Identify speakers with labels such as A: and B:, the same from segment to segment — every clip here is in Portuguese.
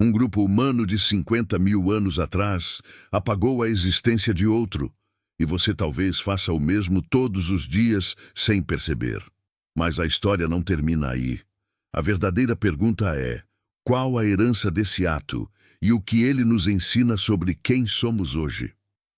A: Um grupo humano de 50 mil anos atrás apagou a existência de outro, e você talvez faça o mesmo todos os dias sem perceber. Mas a história não termina aí. A verdadeira pergunta é: qual a herança desse ato e o que ele nos ensina sobre quem somos hoje?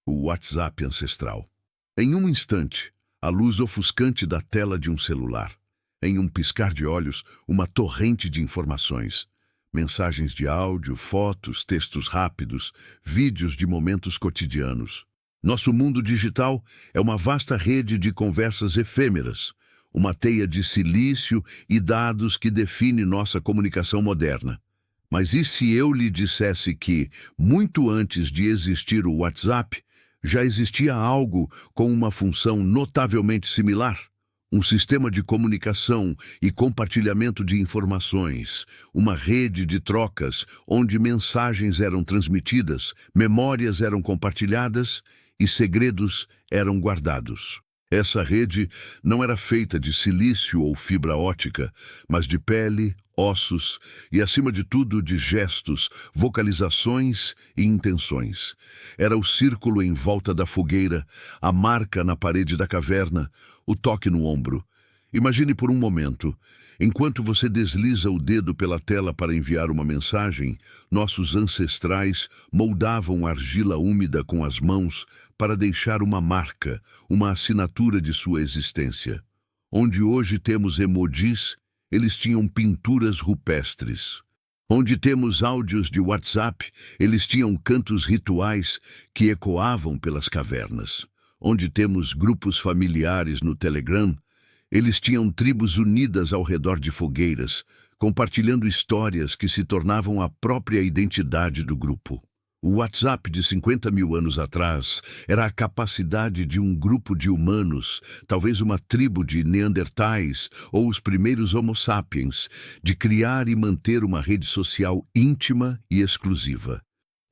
A: O WhatsApp ancestral. Em um instante, a luz ofuscante da tela de um celular. Em um piscar de olhos, uma torrente de informações. Mensagens de áudio, fotos, textos rápidos, vídeos de momentos cotidianos. Nosso mundo digital é uma vasta rede de conversas efêmeras, uma teia de silício e dados que define nossa comunicação moderna. Mas e se eu lhe dissesse que, muito antes de existir o WhatsApp, já existia algo com uma função notavelmente similar? Um sistema de comunicação e compartilhamento de informações, uma rede de trocas onde mensagens eram transmitidas, memórias eram compartilhadas e segredos eram guardados. Essa rede não era feita de silício ou fibra óptica, mas de pele, ossos e, acima de tudo, de gestos, vocalizações e intenções. Era o círculo em volta da fogueira, a marca na parede da caverna, o toque no ombro. Imagine por um momento, enquanto você desliza o dedo pela tela para enviar uma mensagem, nossos ancestrais moldavam argila úmida com as mãos para deixar uma marca, uma assinatura de sua existência. Onde hoje temos emojis, eles tinham pinturas rupestres. Onde temos áudios de WhatsApp, eles tinham cantos rituais que ecoavam pelas cavernas. Onde temos grupos familiares no Telegram, eles tinham tribos unidas ao redor de fogueiras, compartilhando histórias que se tornavam a própria identidade do grupo. O WhatsApp de 50 mil anos atrás era a capacidade de um grupo de humanos, talvez uma tribo de neandertais ou os primeiros Homo sapiens, de criar e manter uma rede social íntima e exclusiva.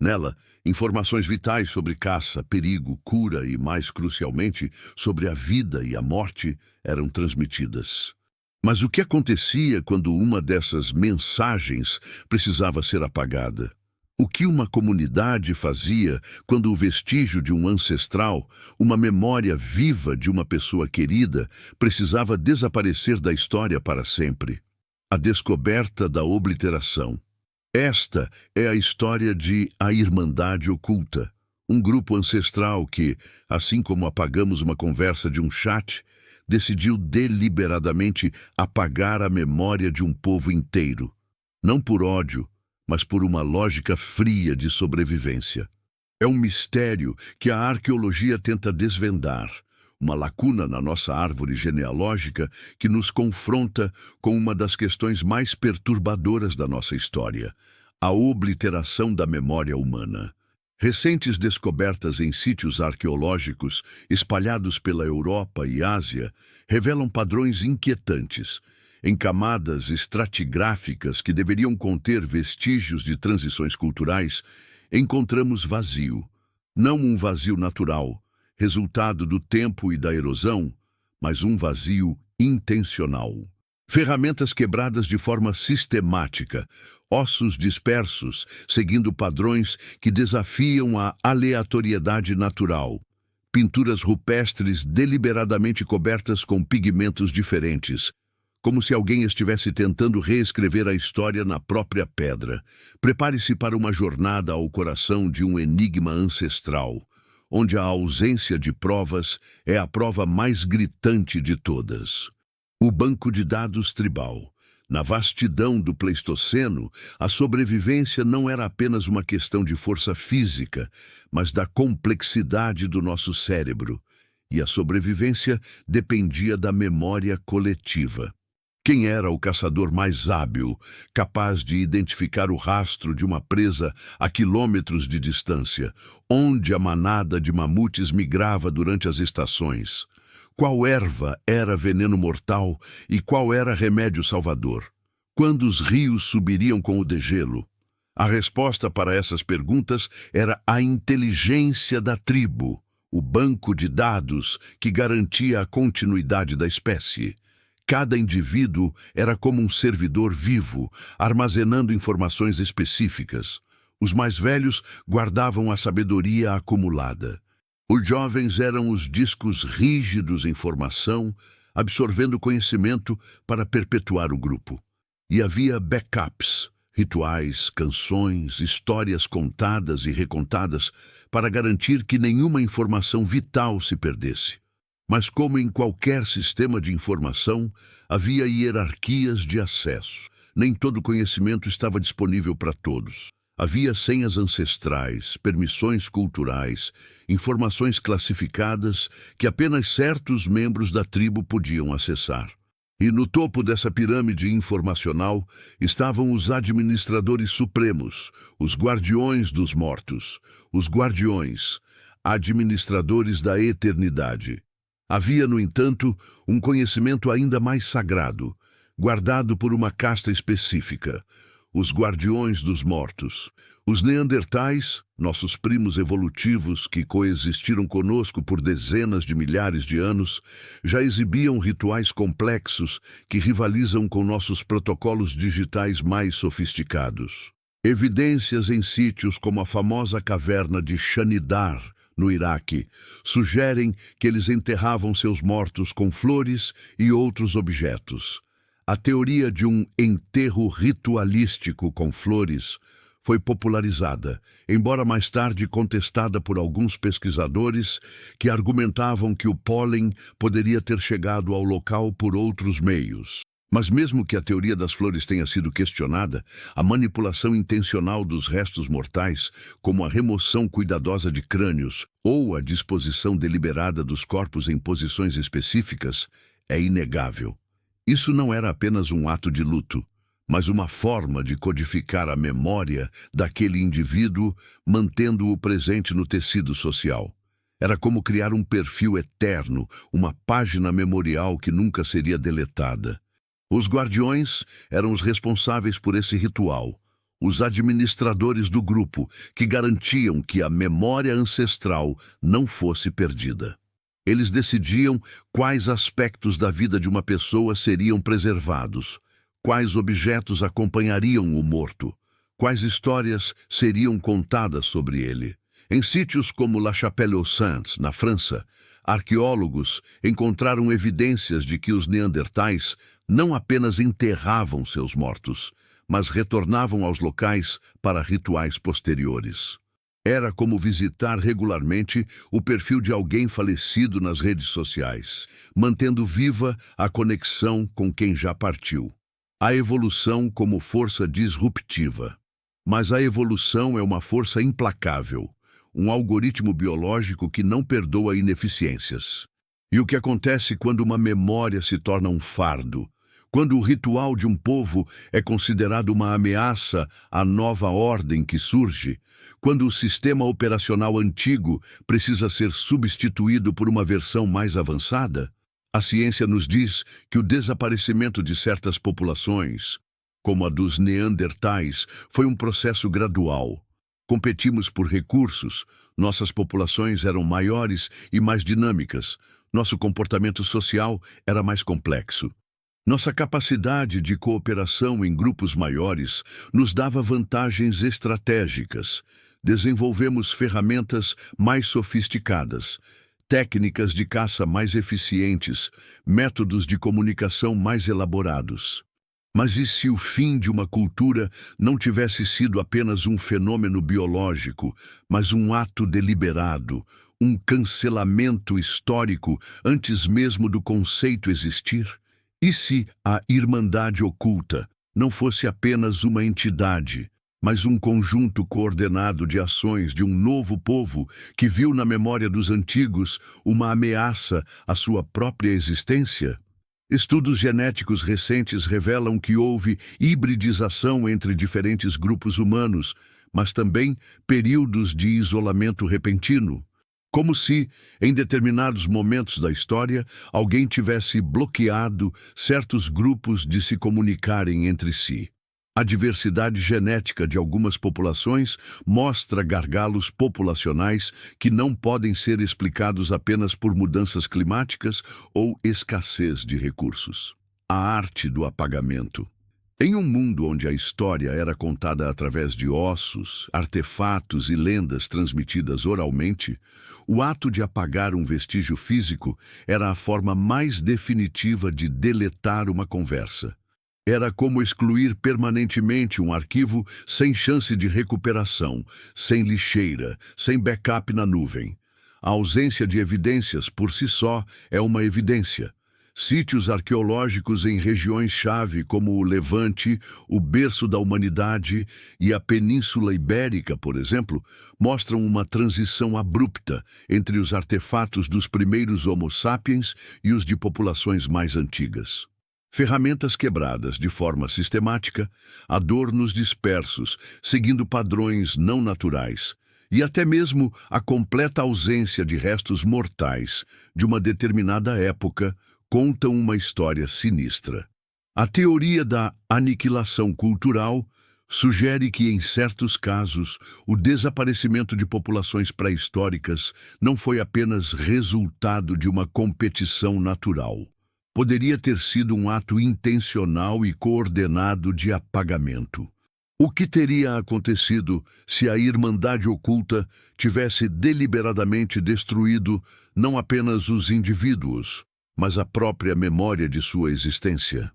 A: Nela, informações vitais sobre caça, perigo, cura e, mais crucialmente, sobre a vida e a morte eram transmitidas. Mas o que acontecia quando uma dessas mensagens precisava ser apagada? O que uma comunidade fazia quando o vestígio de um ancestral, uma memória viva de uma pessoa querida, precisava desaparecer da história para sempre? A descoberta da obliteração. Esta é a história de A Irmandade Oculta, um grupo ancestral que, assim como apagamos uma conversa de um chat, decidiu deliberadamente apagar a memória de um povo inteiro. Não por ódio, mas por uma lógica fria de sobrevivência. É um mistério que a arqueologia tenta desvendar, uma lacuna na nossa árvore genealógica que nos confronta com uma das questões mais perturbadoras da nossa história, a obliteração da memória humana. Recentes descobertas em sítios arqueológicos espalhados pela Europa e Ásia revelam padrões inquietantes. Em camadas estratigráficas que deveriam conter vestígios de transições culturais, encontramos vazio. Não um vazio natural, resultado do tempo e da erosão, mas um vazio intencional. Ferramentas quebradas de forma sistemática, ossos dispersos, seguindo padrões que desafiam a aleatoriedade natural. Pinturas rupestres deliberadamente cobertas com pigmentos diferentes, como se alguém estivesse tentando reescrever a história na própria pedra. Prepare-se para uma jornada ao coração de um enigma ancestral, onde a ausência de provas é a prova mais gritante de todas. O banco de dados tribal. Na vastidão do Pleistoceno, a sobrevivência não era apenas uma questão de força física, mas da complexidade do nosso cérebro, e a sobrevivência dependia da memória coletiva. Quem era o caçador mais hábil, capaz de identificar o rastro de uma presa a quilômetros de distância, onde a manada de mamutes migrava durante as estações? Qual erva era veneno mortal e qual era remédio salvador? Quando os rios subiriam com o degelo? A resposta para essas perguntas era a inteligência da tribo, o banco de dados que garantia a continuidade da espécie. Cada indivíduo era como um servidor vivo, armazenando informações específicas. Os mais velhos guardavam a sabedoria acumulada. Os jovens eram os discos rígidos em formação, absorvendo conhecimento para perpetuar o grupo. E havia backups, rituais, canções, histórias contadas e recontadas para garantir que nenhuma informação vital se perdesse. Mas como em qualquer sistema de informação, havia hierarquias de acesso. Nem todo conhecimento estava disponível para todos. Havia senhas ancestrais, permissões culturais, informações classificadas que apenas certos membros da tribo podiam acessar. E no topo dessa pirâmide informacional estavam os administradores supremos, os guardiões dos mortos, os guardiões, administradores da eternidade. Havia, no entanto, um conhecimento ainda mais sagrado, guardado por uma casta específica, os guardiões dos mortos. Os neandertais, nossos primos evolutivos que coexistiram conosco por dezenas de milhares de anos, já exibiam rituais complexos que rivalizam com nossos protocolos digitais mais sofisticados. Evidências em sítios como a famosa caverna de Shanidar, no Iraque, sugerem que eles enterravam seus mortos com flores e outros objetos. A teoria de um enterro ritualístico com flores foi popularizada, embora mais tarde contestada por alguns pesquisadores que argumentavam que o pólen poderia ter chegado ao local por outros meios. Mas mesmo que a teoria das flores tenha sido questionada, a manipulação intencional dos restos mortais, como a remoção cuidadosa de crânios ou a disposição deliberada dos corpos em posições específicas, é inegável. Isso não era apenas um ato de luto, mas uma forma de codificar a memória daquele indivíduo, mantendo-o presente no tecido social. Era como criar um perfil eterno, uma página memorial que nunca seria deletada. Os guardiões eram os responsáveis por esse ritual, os administradores do grupo, que garantiam que a memória ancestral não fosse perdida. Eles decidiam quais aspectos da vida de uma pessoa seriam preservados, quais objetos acompanhariam o morto, quais histórias seriam contadas sobre ele. Em sítios como La Chapelle-aux-Saints, na França, arqueólogos encontraram evidências de que os neandertais não apenas enterravam seus mortos, mas retornavam aos locais para rituais posteriores. Era como visitar regularmente o perfil de alguém falecido nas redes sociais, mantendo viva a conexão com quem já partiu. A evolução como força disruptiva. Mas a evolução é uma força implacável, um algoritmo biológico que não perdoa ineficiências. E o que acontece quando uma memória se torna um fardo? Quando o ritual de um povo é considerado uma ameaça à nova ordem que surge, quando o sistema operacional antigo precisa ser substituído por uma versão mais avançada, a ciência nos diz que o desaparecimento de certas populações, como a dos neandertais, foi um processo gradual. Competimos por recursos, nossas populações eram maiores e mais dinâmicas, nosso comportamento social era mais complexo. Nossa capacidade de cooperação em grupos maiores nos dava vantagens estratégicas. Desenvolvemos ferramentas mais sofisticadas, técnicas de caça mais eficientes, métodos de comunicação mais elaborados. Mas e se o fim de uma cultura não tivesse sido apenas um fenômeno biológico, mas um ato deliberado, um cancelamento histórico antes mesmo do conceito existir? E se a Irmandade Oculta não fosse apenas uma entidade, mas um conjunto coordenado de ações de um novo povo que viu na memória dos antigos uma ameaça à sua própria existência? Estudos genéticos recentes revelam que houve hibridização entre diferentes grupos humanos, mas também períodos de isolamento repentino. Como se, em determinados momentos da história, alguém tivesse bloqueado certos grupos de se comunicarem entre si. A diversidade genética de algumas populações mostra gargalos populacionais que não podem ser explicados apenas por mudanças climáticas ou escassez de recursos. A arte do apagamento. Em um mundo onde a história era contada através de ossos, artefatos e lendas transmitidas oralmente, o ato de apagar um vestígio físico era a forma mais definitiva de deletar uma conversa. Era como excluir permanentemente um arquivo sem chance de recuperação, sem lixeira, sem backup na nuvem. A ausência de evidências por si só é uma evidência. Sítios arqueológicos em regiões-chave como o Levante, o berço da humanidade e a Península Ibérica, por exemplo, mostram uma transição abrupta entre os artefatos dos primeiros Homo sapiens e os de populações mais antigas. Ferramentas quebradas de forma sistemática, adornos dispersos, seguindo padrões não naturais, e até mesmo a completa ausência de restos mortais de uma determinada época contam uma história sinistra. A teoria da aniquilação cultural sugere que, em certos casos, o desaparecimento de populações pré-históricas não foi apenas resultado de uma competição natural. Poderia ter sido um ato intencional e coordenado de apagamento. O que teria acontecido se a Irmandade Oculta tivesse deliberadamente destruído não apenas os indivíduos, mas a própria memória de sua existência?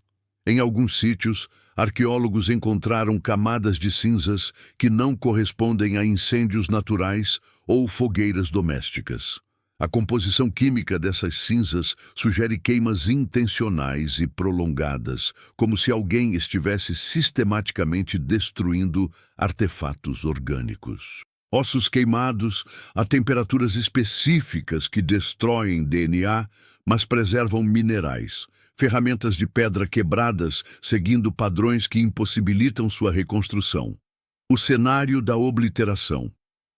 A: Em alguns sítios, arqueólogos encontraram camadas de cinzas que não correspondem a incêndios naturais ou fogueiras domésticas. A composição química dessas cinzas sugere queimas intencionais e prolongadas, como se alguém estivesse sistematicamente destruindo artefatos orgânicos. Ossos queimados a temperaturas específicas que destroem DNA, mas preservam minerais. Ferramentas de pedra quebradas, seguindo padrões que impossibilitam sua reconstrução. O cenário da obliteração.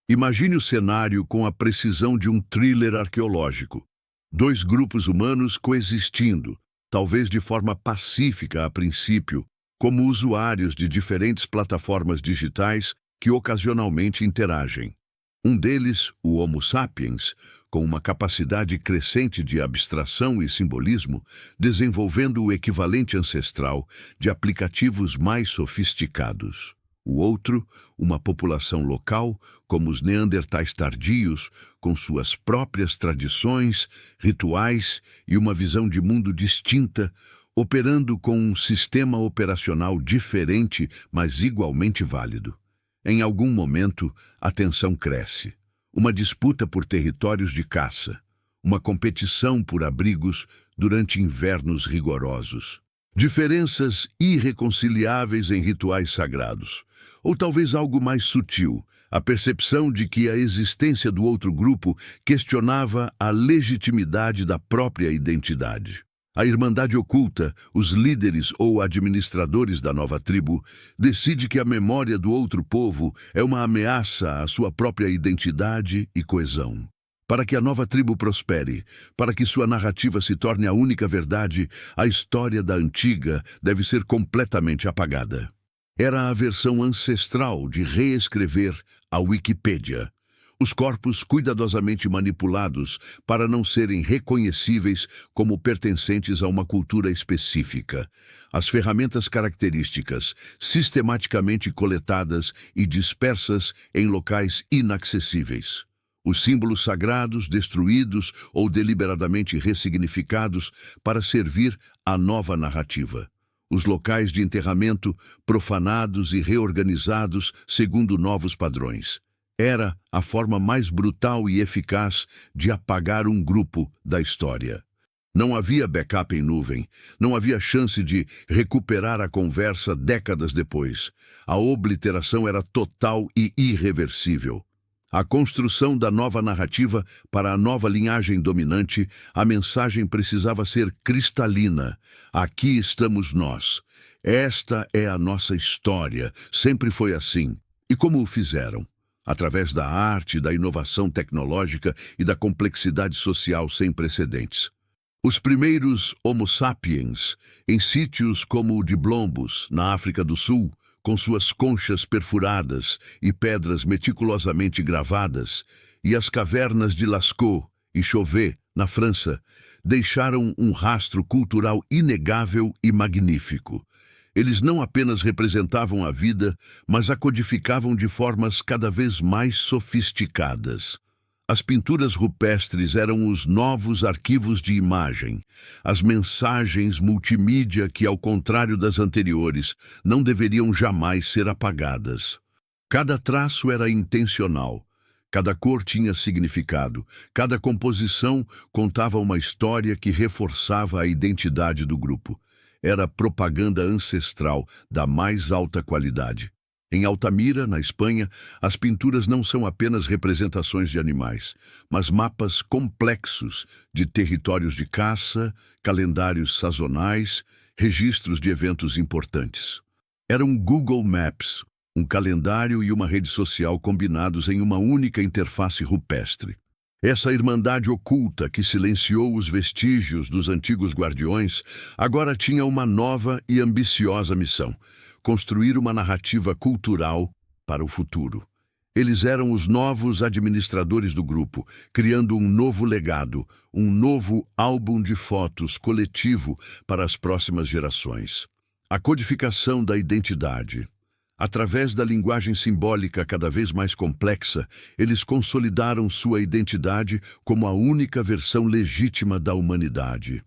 A: Imagine o cenário com a precisão de um thriller arqueológico. Dois grupos humanos coexistindo, talvez de forma pacífica a princípio, como usuários de diferentes plataformas digitais que ocasionalmente interagem. Um deles, o Homo sapiens, com uma capacidade crescente de abstração e simbolismo, desenvolvendo o equivalente ancestral de aplicativos mais sofisticados. O outro, uma população local, como os neandertais tardios, com suas próprias tradições, rituais e uma visão de mundo distinta, operando com um sistema operacional diferente, mas igualmente válido. Em algum momento, a tensão cresce. Uma disputa por territórios de caça, uma competição por abrigos durante invernos rigorosos. Diferenças irreconciliáveis em rituais sagrados. Ou talvez algo mais sutil, a percepção de que a existência do outro grupo questionava a legitimidade da própria identidade. A Irmandade Oculta, os líderes ou administradores da nova tribo, decide que a memória do outro povo é uma ameaça à sua própria identidade e coesão. Para que a nova tribo prospere, para que sua narrativa se torne a única verdade, a história da antiga deve ser completamente apagada. Era a versão ancestral de reescrever a Wikipédia. Os corpos cuidadosamente manipulados para não serem reconhecíveis como pertencentes a uma cultura específica. As ferramentas características, sistematicamente coletadas e dispersas em locais inacessíveis. Os símbolos sagrados destruídos ou deliberadamente ressignificados para servir à nova narrativa. Os locais de enterramento profanados e reorganizados segundo novos padrões. Era a forma mais brutal e eficaz de apagar um grupo da história. Não havia backup em nuvem, não havia chance de recuperar a conversa décadas depois. A obliteração era total e irreversível. A construção da nova narrativa para a nova linhagem dominante, a mensagem precisava ser cristalina. Aqui estamos nós. Esta é a nossa história. Sempre foi assim. E como o fizeram? Através da arte, da inovação tecnológica e da complexidade social sem precedentes. Os primeiros Homo sapiens, em sítios como o de Blombos, na África do Sul, com suas conchas perfuradas e pedras meticulosamente gravadas, e as cavernas de Lascaux e Chauvet, na França, deixaram um rastro cultural inegável e magnífico. Eles não apenas representavam a vida, mas a codificavam de formas cada vez mais sofisticadas. As pinturas rupestres eram os novos arquivos de imagem, as mensagens multimídia que, ao contrário das anteriores, não deveriam jamais ser apagadas. Cada traço era intencional, cada cor tinha significado, cada composição contava uma história que reforçava a identidade do grupo. Era propaganda ancestral da mais alta qualidade. Em Altamira, na Espanha, as pinturas não são apenas representações de animais, mas mapas complexos de territórios de caça, calendários sazonais, registros de eventos importantes. Era um Google Maps, um calendário e uma rede social combinados em uma única interface rupestre. Essa irmandade oculta que silenciou os vestígios dos antigos guardiões agora tinha uma nova e ambiciosa missão: construir uma narrativa cultural para o futuro. Eles eram os novos administradores do grupo, criando um novo legado, um novo álbum de fotos coletivo para as próximas gerações. A codificação da identidade. Através da linguagem simbólica cada vez mais complexa, eles consolidaram sua identidade como a única versão legítima da humanidade.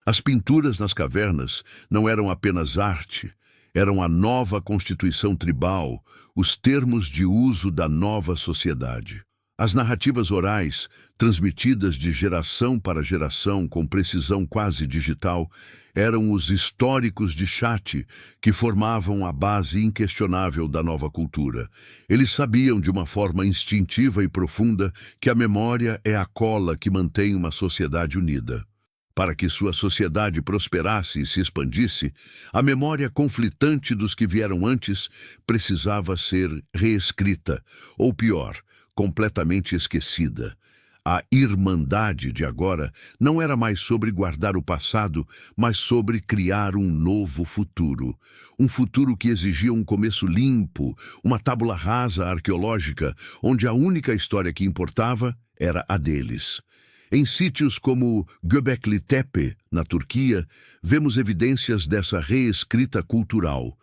A: As pinturas nas cavernas não eram apenas arte, eram a nova constituição tribal, os termos de uso da nova sociedade. As narrativas orais, transmitidas de geração para geração com precisão quase digital, eram os históricos de Chat que formavam a base inquestionável da nova cultura. Eles sabiam de uma forma instintiva e profunda que a memória é a cola que mantém uma sociedade unida. Para que sua sociedade prosperasse e se expandisse, a memória conflitante dos que vieram antes precisava ser reescrita, ou pior, completamente esquecida. A irmandade de agora não era mais sobre guardar o passado, mas sobre criar um novo futuro. Um futuro que exigia um começo limpo, uma tábula rasa arqueológica, onde a única história que importava era a deles. Em sítios como Göbekli Tepe, na Turquia, vemos evidências dessa reescrita cultural.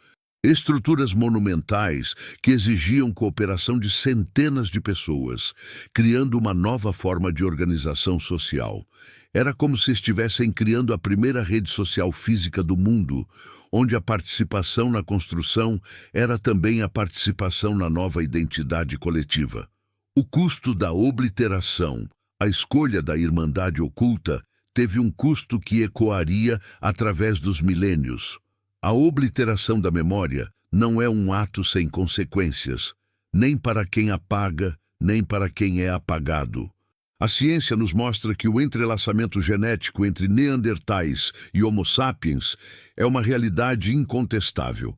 A: Estruturas monumentais que exigiam cooperação de centenas de pessoas, criando uma nova forma de organização social. Era como se estivessem criando a primeira rede social física do mundo, onde a participação na construção era também a participação na nova identidade coletiva. O custo da obliteração, a escolha da irmandade oculta, teve um custo que ecoaria através dos milênios. A obliteração da memória não é um ato sem consequências, nem para quem apaga, nem para quem é apagado. A ciência nos mostra que o entrelaçamento genético entre Neandertais e Homo sapiens é uma realidade incontestável.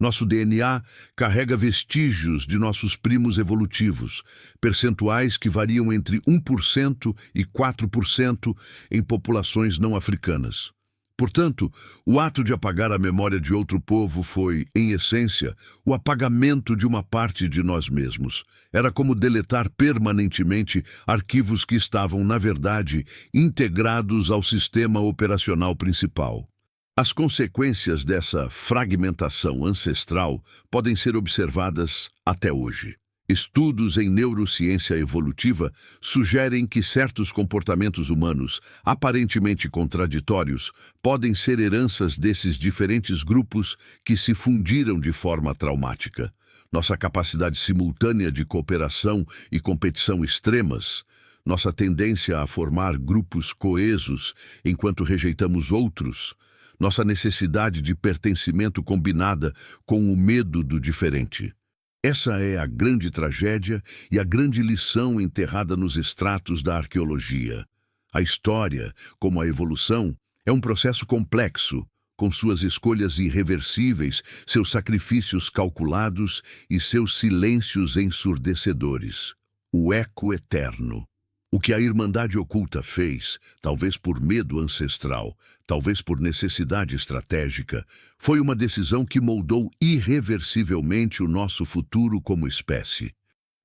A: Nosso DNA carrega vestígios de nossos primos evolutivos, percentuais que variam entre 1% e 4% em populações não africanas. Portanto, o ato de apagar a memória de outro povo foi, em essência, o apagamento de uma parte de nós mesmos. Era como deletar permanentemente arquivos que estavam, na verdade, integrados ao sistema operacional principal. As consequências dessa fragmentação ancestral podem ser observadas até hoje. Estudos em neurociência evolutiva sugerem que certos comportamentos humanos, aparentemente contraditórios, podem ser heranças desses diferentes grupos que se fundiram de forma traumática. Nossa capacidade simultânea de cooperação e competição extremas, nossa tendência a formar grupos coesos enquanto rejeitamos outros, nossa necessidade de pertencimento combinada com o medo do diferente. Essa é a grande tragédia e a grande lição enterrada nos estratos da arqueologia. A história, como a evolução, é um processo complexo, com suas escolhas irreversíveis, seus sacrifícios calculados e seus silêncios ensurdecedores. O eco eterno. O que a Irmandade Oculta fez, talvez por medo ancestral, talvez por necessidade estratégica, foi uma decisão que moldou irreversivelmente o nosso futuro como espécie.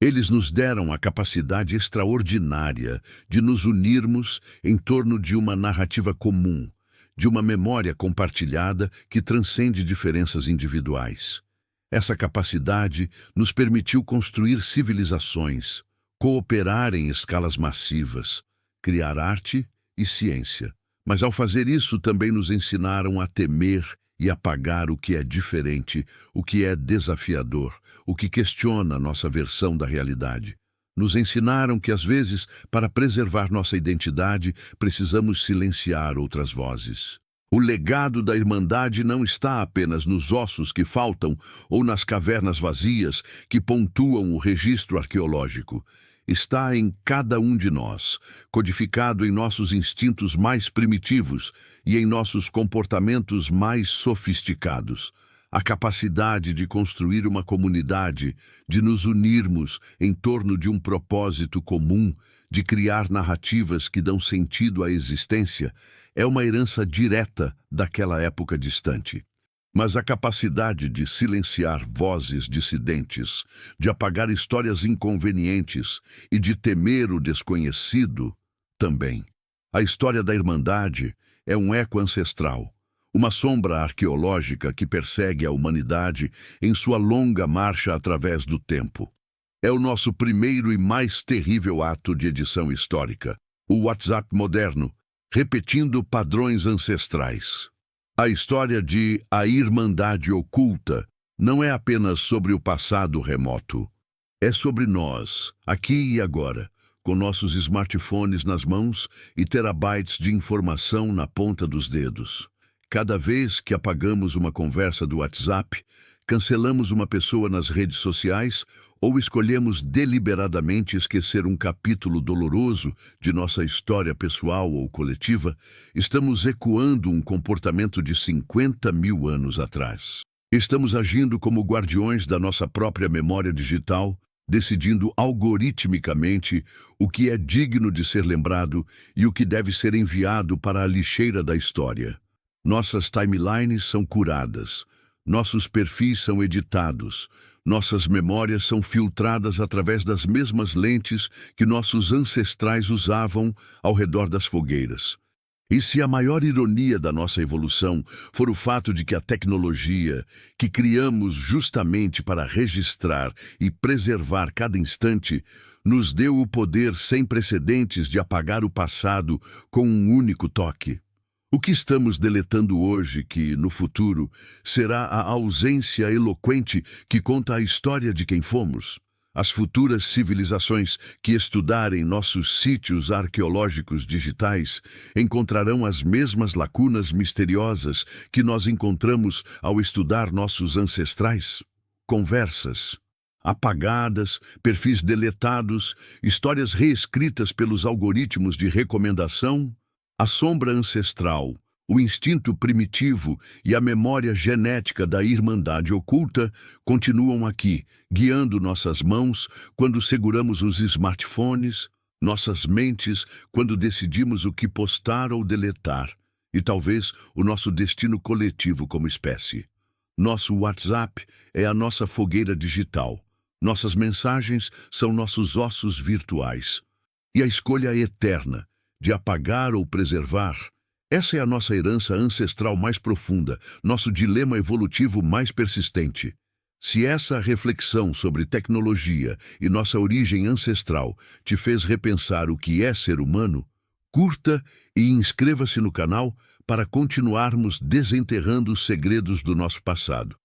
A: Eles nos deram a capacidade extraordinária de nos unirmos em torno de uma narrativa comum, de uma memória compartilhada que transcende diferenças individuais. Essa capacidade nos permitiu construir civilizações, cooperar em escalas massivas, criar arte e ciência. Mas ao fazer isso também nos ensinaram a temer e apagar o que é diferente, o que é desafiador, o que questiona nossa versão da realidade. Nos ensinaram que, às vezes, para preservar nossa identidade, precisamos silenciar outras vozes. O legado da Irmandade não está apenas nos ossos que faltam ou nas cavernas vazias que pontuam o registro arqueológico. Está em cada um de nós, codificado em nossos instintos mais primitivos e em nossos comportamentos mais sofisticados. A capacidade de construir uma comunidade, de nos unirmos em torno de um propósito comum, de criar narrativas que dão sentido à existência, é uma herança direta daquela época distante. Mas a capacidade de silenciar vozes dissidentes, de apagar histórias inconvenientes e de temer o desconhecido, também. A história da Irmandade é um eco ancestral, uma sombra arqueológica que persegue a humanidade em sua longa marcha através do tempo. É o nosso primeiro e mais terrível ato de edição histórica, o WhatsApp moderno, repetindo padrões ancestrais. A história de A Irmandade Oculta não é apenas sobre o passado remoto. É sobre nós, aqui e agora, com nossos smartphones nas mãos e terabytes de informação na ponta dos dedos. Cada vez que apagamos uma conversa do WhatsApp, cancelamos uma pessoa nas redes sociais ou escolhemos deliberadamente esquecer um capítulo doloroso de nossa história pessoal ou coletiva, estamos ecoando um comportamento de 50 mil anos atrás. Estamos agindo como guardiões da nossa própria memória digital, decidindo algoritmicamente o que é digno de ser lembrado e o que deve ser enviado para a lixeira da história. Nossas timelines são curadas, nossos perfis são editados, nossas memórias são filtradas através das mesmas lentes que nossos ancestrais usavam ao redor das fogueiras. E se a maior ironia da nossa evolução for o fato de que a tecnologia, que criamos justamente para registrar e preservar cada instante, nos deu o poder sem precedentes de apagar o passado com um único toque? O que estamos deletando hoje que, no futuro, será a ausência eloquente que conta a história de quem fomos? As futuras civilizações que estudarem nossos sítios arqueológicos digitais encontrarão as mesmas lacunas misteriosas que nós encontramos ao estudar nossos ancestrais? Conversas apagadas, perfis deletados, histórias reescritas pelos algoritmos de recomendação. A sombra ancestral, o instinto primitivo e a memória genética da Irmandade Oculta continuam aqui, guiando nossas mãos quando seguramos os smartphones, nossas mentes quando decidimos o que postar ou deletar, e talvez o nosso destino coletivo como espécie. Nosso WhatsApp é a nossa fogueira digital. Nossas mensagens são nossos ossos virtuais. E a escolha eterna de apagar ou preservar, essa é a nossa herança ancestral mais profunda, nosso dilema evolutivo mais persistente. Se essa reflexão sobre tecnologia e nossa origem ancestral te fez repensar o que é ser humano, curta e inscreva-se no canal para continuarmos desenterrando os segredos do nosso passado.